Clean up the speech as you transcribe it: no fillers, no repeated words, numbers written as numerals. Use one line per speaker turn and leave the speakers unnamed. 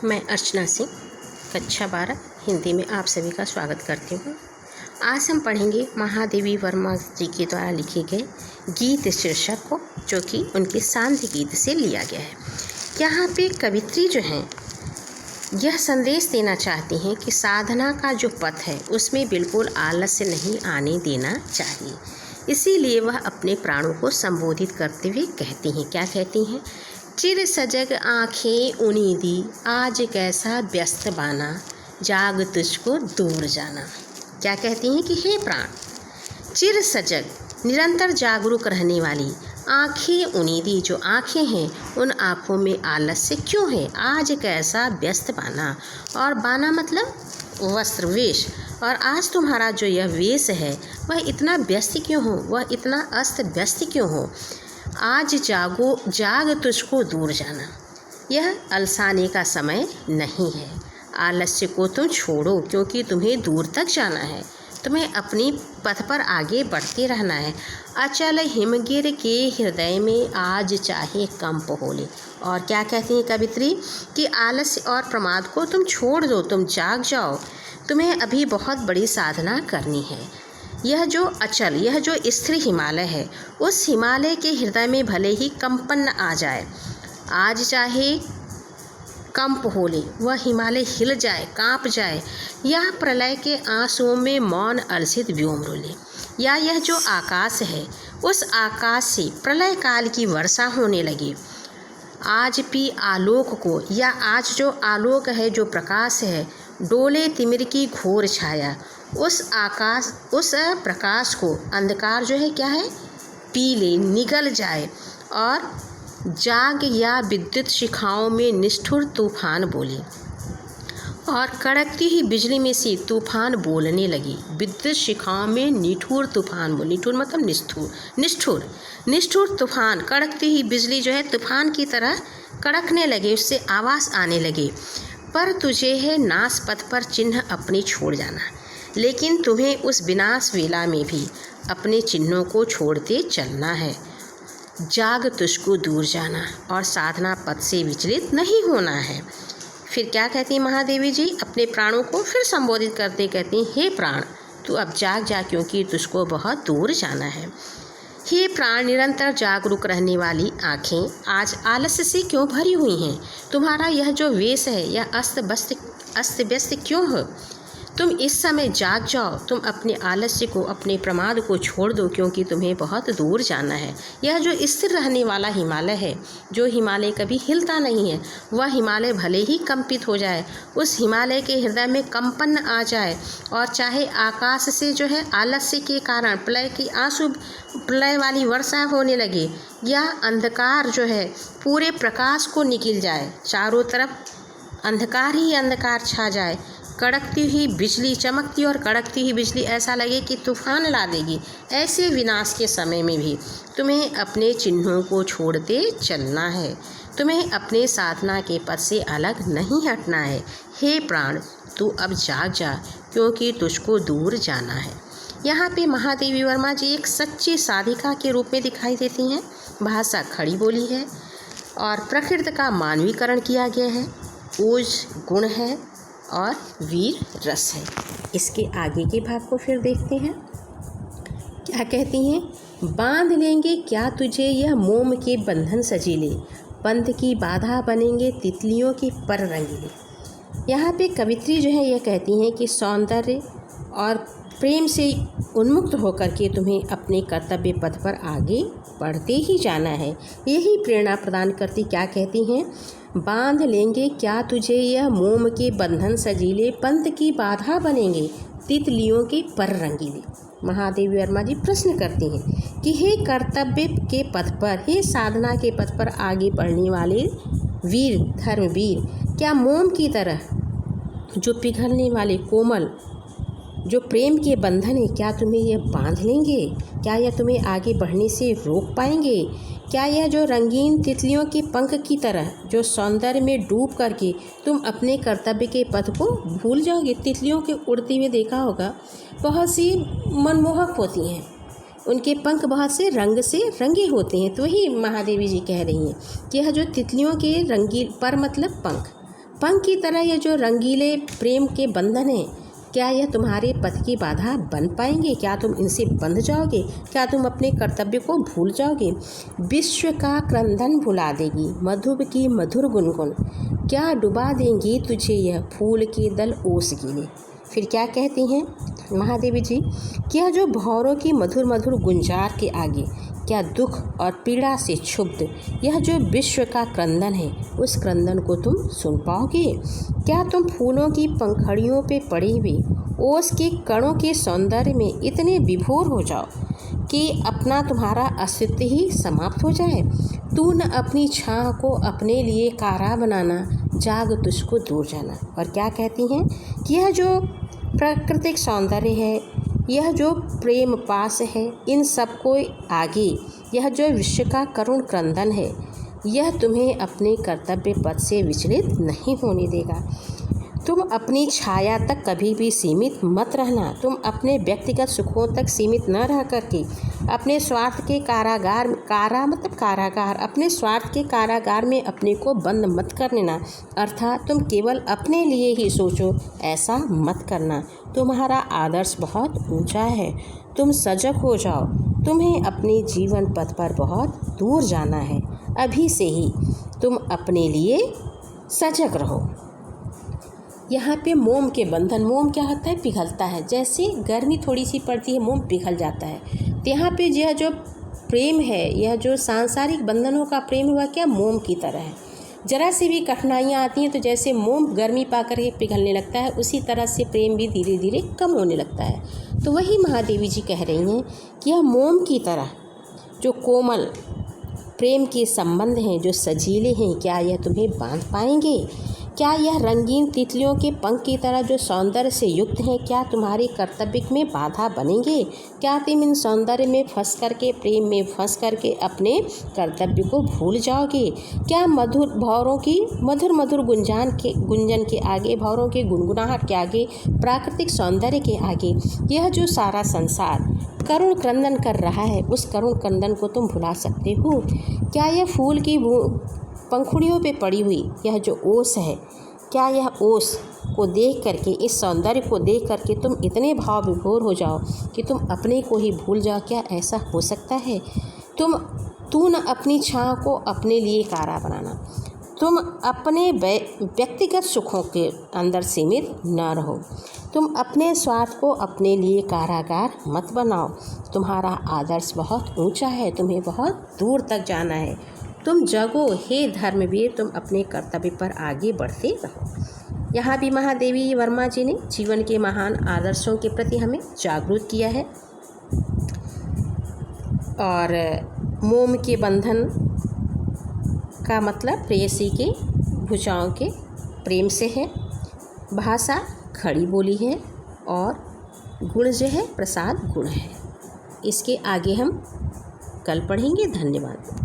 मैं अर्चना सिंह कक्षा 12 हिंदी में आप सभी का स्वागत करती हूँ। आज हम पढ़ेंगे महादेवी वर्मा जी के द्वारा लिखे गए गीत शीर्षक को, जो कि उनके सांध्य गीत से लिया गया है। यहाँ पे कवित्री जो हैं यह संदेश देना चाहती हैं कि साधना का जो पथ है उसमें बिल्कुल आलस्य नहीं आने देना चाहिए। इसीलिए वह अपने प्राणों को संबोधित करते हुए कहती हैं, क्या कहती हैं? चिर सजग आँखें उनीदी, आज कैसा व्यस्त बाना, जाग तुझको दूर जाना। क्या कहती हैं कि हे प्राण, चिर सजग निरंतर जागरूक रहने वाली, आँखें उनीदी जो आँखें हैं उन आँखों में आलस्य क्यों है? आज कैसा व्यस्त बाना, और बाना मतलब वस्त्र वेश, और आज तुम्हारा जो यह वेश है वह इतना व्यस्त क्यों हो, वह इतना अस्त व्यस्त क्यों हो? आज जाग तुझको दूर जाना। यह अलसाने का समय नहीं है। आलस्य को तुम छोड़ो, क्योंकि तुम्हें दूर तक जाना है। तुम्हें अपनी पथ पर आगे बढ़ते रहना है। अचल हिमगिर के हृदय में आज चाहे कंप होले। और क्या कहती है कवित्री कि आलस्य और प्रमाद को तुम छोड़ दो, तुम जाग जाओ। तुम्हें अभी बहुत बड़ी साधना करनी है। यह जो अचल, यह जो स्थिर हिमालय है, उस हिमालय के हृदय में भले ही कंपन आ जाए, आज चाहे कंप होले, वह हिमालय हिल जाए, कांप जाए, या प्रलय के आंसुओं में मौन अलसित व्योम रोले, या यह जो आकाश है उस आकाश से प्रलय काल की वर्षा होने लगे, आज भी आलोक को, या आज जो आलोक है, जो प्रकाश है, डोले तिमिर की घोर छाया, उस प्रकाश को अंधकार जो है क्या है, पी ले, निगल जाए, और जाग या विद्युत शिखाओं में निष्ठुर तूफान बोले, और कड़कती ही बिजली में से तूफान बोलने लगी। विद्युत शिखाओं में निठुर तूफान बोले, निठुर मतलब निष्ठुर तूफान, कड़कती ही बिजली जो है तूफान की तरह कड़कने लगे, उससे आवाज़ आने लगे। पर तुझे है नाश पथ पर चिन्ह अपने छोड़ जाना, लेकिन तुम्हें उस विनाश वेला में भी अपने चिन्हों को छोड़ते चलना है। जाग तुझको दूर जाना, और साधना पथ से विचलित नहीं होना है। फिर क्या कहती महादेवी जी? अपने प्राणों को फिर संबोधित करते कहती, हे प्राण, तू अब जाग जा, क्योंकि तुझको बहुत दूर जाना है। हे प्राण, निरंतर जागरूक रहने वाली आँखें आज आलस्य से क्यों भरी हुई हैं? तुम्हारा यह जो वेश है यह अस्त व्यस्त क्यों हो? तुम इस समय जाग जाओ, तुम अपने आलस्य को, अपने प्रमाद को छोड़ दो, क्योंकि तुम्हें बहुत दूर जाना है। यह जो स्थिर रहने वाला हिमालय है, जो हिमालय कभी हिलता नहीं है, वह हिमालय भले ही कंपित हो जाए, उस हिमालय के हृदय में कंपन आ जाए, और चाहे आकाश से जो है आलस्य के कारण प्रलय वाली वर्षा होने लगे, या अंधकार जो है पूरे प्रकाश को निकल जाए, चारों तरफ अंधकार ही अंधकार छा जाए, कड़कती हुई बिजली, चमकती और कड़कती हुई बिजली ऐसा लगे कि तूफान ला देगी, ऐसे विनाश के समय में भी तुम्हें अपने चिन्हों को छोड़ते चलना है। तुम्हें अपने साधना के पथ से अलग नहीं हटना है। हे प्राण, तू अब जाग जा, क्योंकि तुझको दूर जाना है। यहाँ पे महादेवी वर्मा जी एक सच्ची साधिका के रूप में दिखाई देती हैं। भाषा खड़ी बोली है और प्रकृति का मानवीकरण किया गया है। ओज गुण है और वीर रस है। इसके आगे के भाग को फिर देखते हैं। क्या कहती हैं? बांध लेंगे क्या तुझे यह मोम के बंधन सजीले, पंथ की बाधा बनेंगे तितलियों के पर रंगीले। यहाँ पे कवित्री जो है यह कहती हैं कि सौंदर्य और प्रेम से उन्मुक्त होकर के तुम्हें अपने कर्तव्य पथ पर आगे बढ़ते ही जाना है। यही प्रेरणा प्रदान करती। क्या कहती हैं? बांध लेंगे क्या तुझे यह मोम के बंधन सजीले, पंथ की बाधा बनेंगे तितलियों के पर रंगीले। महादेवी वर्मा जी प्रश्न करती हैं कि हे कर्तव्य के पथ पर, हे साधना के पथ पर आगे बढ़ने वाले वीर, धर्मवीर, क्या मोम की तरह जो पिघलने वाले कोमल जो प्रेम के बंधन है, क्या तुम्हें यह बांध लेंगे? क्या यह तुम्हें आगे बढ़ने से रोक पाएंगे? क्या यह जो रंगीन तितलियों के पंख की तरह जो सौंदर्य में डूब करके तुम अपने कर्तव्य के पथ को भूल जाओगे? तितलियों के उड़ते हुए देखा होगा, बहुत सी मनमोहक होती हैं, उनके पंख बहुत से रंग से रंगे होते हैं। तो वही महादेवी जी कह रही हैं कि यह जो तितलियों के रंगीन पर मतलब पंख, पंख की तरह ये जो रंगीले प्रेम के बंधन हैं, क्या यह तुम्हारे पथ की बाधा बन पाएंगे? क्या तुम इनसे बंध जाओगे? क्या तुम अपने कर्तव्य को भूल जाओगे? विश्व का क्रंदन भुला देगी मधुब की मधुर गुनगुन, क्या डुबा देंगी तुझे यह फूल के दल ओस गिने। फिर क्या कहती हैं महादेवी जी? क्या जो भौरों की मधुर मधुर गुंजार के आगे, क्या दुख और पीड़ा से क्षुब्ध यह जो विश्व का क्रंदन है, उस क्रंदन को तुम सुन पाओगे? क्या तुम फूलों की पंखड़ियों पे पड़ी हुई ओस के कणों के सौंदर्य में इतने विभोर हो जाओ कि अपना तुम्हारा अस्तित्व ही समाप्त हो जाए? तू न अपनी छाह को अपने लिए कारा बनाना, जाग तुझको दूर जाना। और क्या कहती हैं कि यह जो प्राकृतिक सौंदर्य है, यह जो प्रेम पास है, इन सब को आगे यह जो विश्व का करुण क्रंदन है, यह तुम्हें अपने कर्तव्य पथ से विचलित नहीं होने देगा। तुम अपनी छाया तक कभी भी सीमित मत रहना। तुम अपने व्यक्तिगत सुखों तक सीमित न रह करके अपने स्वार्थ के कारागार अपने स्वार्थ के कारागार में अपने को बंद मत कर लेना। अर्थात तुम केवल अपने लिए ही सोचो, ऐसा मत करना। तुम्हारा आदर्श बहुत ऊंचा है, तुम सजग हो जाओ। तुम्हें अपने जीवन पथ पर बहुत दूर जाना है। अभी से ही तुम अपने लिए सजग रहो। यहाँ पे मोम के बंधन, मोम क्या होता है? पिघलता है। जैसे गर्मी थोड़ी सी पड़ती है, मोम पिघल जाता है। तो यहाँ पे यह जो प्रेम है, यह जो सांसारिक बंधनों का प्रेम हुआ, क्या मोम की तरह है। जरा सी भी कठिनाइयाँ आती हैं तो जैसे मोम गर्मी पा कर के पिघलने लगता है, उसी तरह से प्रेम भी धीरे धीरे कम होने लगता है। तो वही महादेवी जी कह रही हैं कि यह मोम की तरह जो कोमल प्रेम के संबंध हैं, जो सजीले हैं, क्या यह तुम्हें बांध पाएंगे? क्या यह रंगीन तितलियों के पंख की तरह जो सौंदर्य से युक्त हैं, क्या तुम्हारे कर्तव्य में बाधा बनेंगे? क्या तुम इन सौंदर्य में फंस करके, प्रेम में फंस करके अपने कर्तव्य को भूल जाओगे? क्या मधुर भौरों की मधुर मधुर गुंजन के आगे, भौरों के गुनगुनाहट के आगे, प्राकृतिक सौंदर्य के आगे यह जो सारा संसार करुण क्रंदन कर रहा है, उस करुण क्रंदन को तुम भुला सकते हो? क्या यह फूल की पंखुड़ियों पे पड़ी हुई यह जो ओस है, क्या यह ओस को देख करके, इस सौंदर्य को देख करके तुम इतने भाव विभोर हो जाओ कि तुम अपने को ही भूल जाओ? क्या ऐसा हो सकता है? तू न अपनी छाह को अपने लिए कारा बनाना। तुम अपने व्यक्तिगत सुखों के अंदर सीमित न रहो। तुम अपने स्वार्थ को अपने लिए कारागार मत बनाओ। तुम्हारा आदर्श बहुत ऊंचा है, तुम्हें बहुत दूर तक जाना है। तुम जगो हे धर्मवीर, तुम अपने कर्तव्य पर आगे बढ़ते रहो। यहाँ भी महादेवी वर्मा जी ने जीवन के महान आदर्शों के प्रति हमें जागरूक किया है। और मोम के बंधन का मतलब प्रेयसी के भुजाओं के प्रेम से है। भाषा खड़ी बोली है और गुण जो है प्रसाद गुण है। इसके आगे हम कल पढ़ेंगे। धन्यवाद।